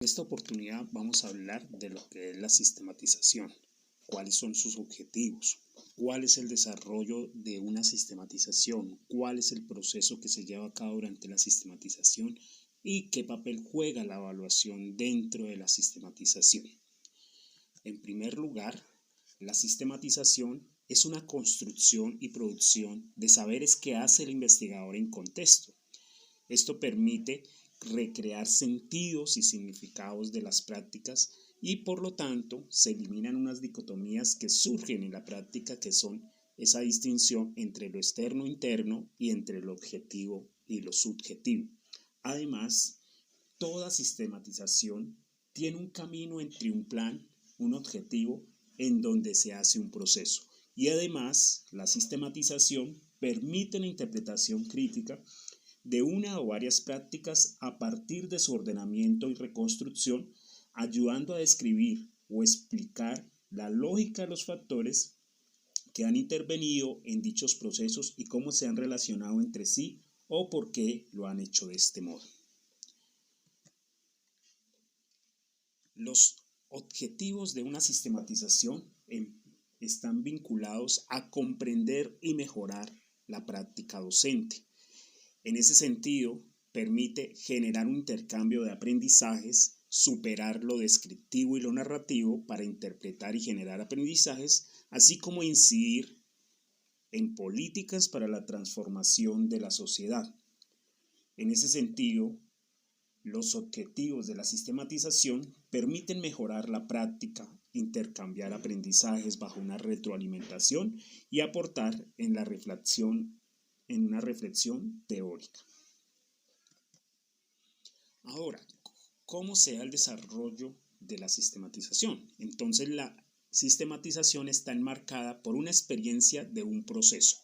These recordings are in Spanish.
En esta oportunidad vamos a hablar de lo que es la sistematización, cuáles son sus objetivos, cuál es el desarrollo de una sistematización, cuál es el proceso que se lleva a cabo durante la sistematización y qué papel juega la evaluación dentro de la sistematización. En primer lugar, la sistematización es una construcción y producción de saberes que hace el investigador en contexto. Esto permite recrear sentidos y significados de las prácticas y por lo tanto se eliminan unas dicotomías que surgen en la práctica, que son esa distinción entre lo externo e interno y entre lo objetivo y lo subjetivo. Además, toda sistematización tiene un camino entre un plan, un objetivo, en donde se hace un proceso. Y además, la sistematización permite la interpretación crítica de una o varias prácticas a partir de su ordenamiento y reconstrucción, ayudando a describir o explicar la lógica de los factores que han intervenido en dichos procesos y cómo se han relacionado entre sí o por qué lo han hecho de este modo. Los objetivos de una sistematización están vinculados a comprender y mejorar la práctica docente. En ese sentido, permite generar un intercambio de aprendizajes, superar lo descriptivo y lo narrativo para interpretar y generar aprendizajes, así como incidir en políticas para la transformación de la sociedad. En ese sentido, los objetivos de la sistematización permiten mejorar la práctica, intercambiar aprendizajes bajo una retroalimentación y aportar en una reflexión teórica. Ahora, ¿cómo se da el desarrollo de la sistematización? Entonces, la sistematización está enmarcada por una experiencia de un proceso.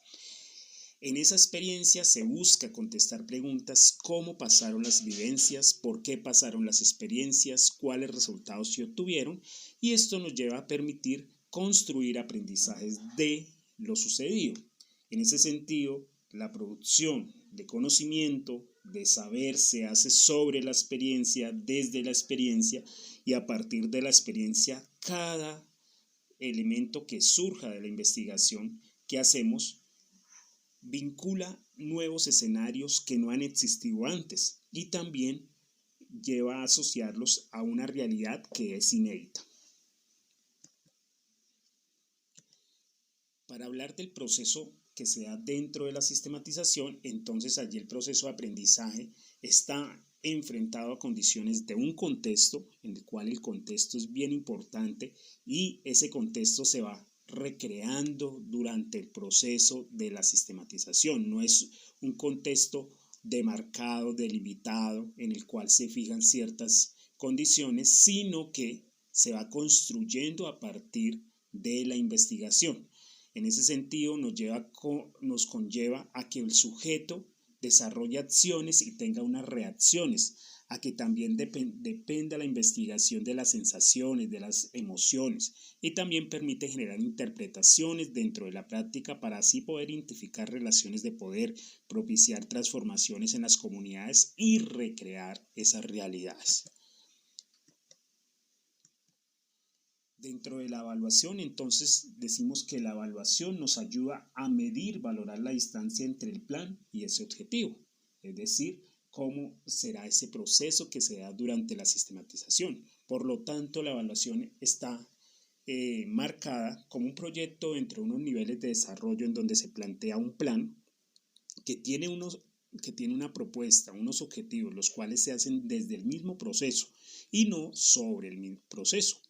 En esa experiencia se busca contestar preguntas: ¿cómo pasaron las vivencias? ¿Por qué pasaron las experiencias? ¿Cuáles resultados se obtuvieron? Y esto nos lleva a permitir construir aprendizajes de lo sucedido. En ese sentido, la producción de conocimiento, de saber, se hace sobre la experiencia, desde la experiencia, y a partir de la experiencia, cada elemento que surja de la investigación que hacemos vincula nuevos escenarios que no han existido antes y también lleva a asociarlos a una realidad que es inédita. Para hablar del proceso que se da dentro de la sistematización, entonces allí el proceso de aprendizaje está enfrentado a condiciones de un contexto, en el cual el contexto es bien importante y ese contexto se va recreando durante el proceso de la sistematización. No es un contexto demarcado, delimitado, en el cual se fijan ciertas condiciones, sino que se va construyendo a partir de la investigación. En ese sentido, nos conlleva a que el sujeto desarrolle acciones y tenga unas reacciones, a que también dependa la investigación de las sensaciones, de las emociones, y también permite generar interpretaciones dentro de la práctica para así poder identificar relaciones de poder, propiciar transformaciones en las comunidades y recrear esas realidades. Dentro de la evaluación, entonces, decimos que la evaluación nos ayuda a medir, valorar la distancia entre el plan y ese objetivo, es decir, cómo será ese proceso que se da durante la sistematización. Por lo tanto, la evaluación está marcada como un proyecto dentro de unos niveles de desarrollo en donde se plantea un plan que tiene una propuesta, unos objetivos, los cuales se hacen desde el mismo proceso y no sobre el mismo proceso.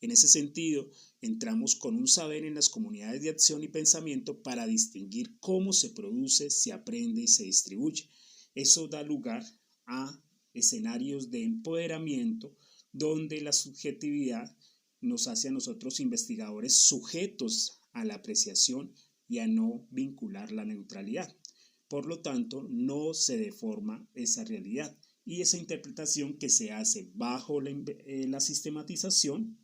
En ese sentido, entramos con un saber en las comunidades de acción y pensamiento para distinguir cómo se produce, se aprende y se distribuye. Eso da lugar a escenarios de empoderamiento donde la subjetividad nos hace a nosotros investigadores sujetos a la apreciación y a no vincular la neutralidad. Por lo tanto, no se deforma esa realidad y esa interpretación que se hace bajo la sistematización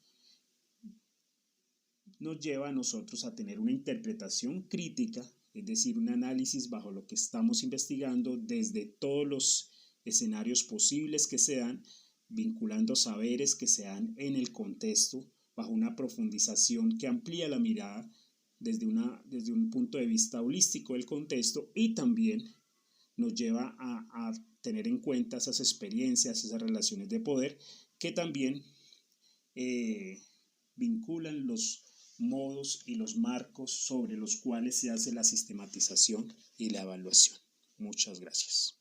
nos lleva a nosotros a tener una interpretación crítica, es decir, un análisis bajo lo que estamos investigando desde todos los escenarios posibles que se dan, vinculando saberes que se dan en el contexto bajo una profundización que amplía la mirada desde un punto de vista holístico del contexto y también nos lleva a tener en cuenta esas experiencias, esas relaciones de poder que también vinculan los modos y los marcos sobre los cuales se hace la sistematización y la evaluación. Muchas gracias.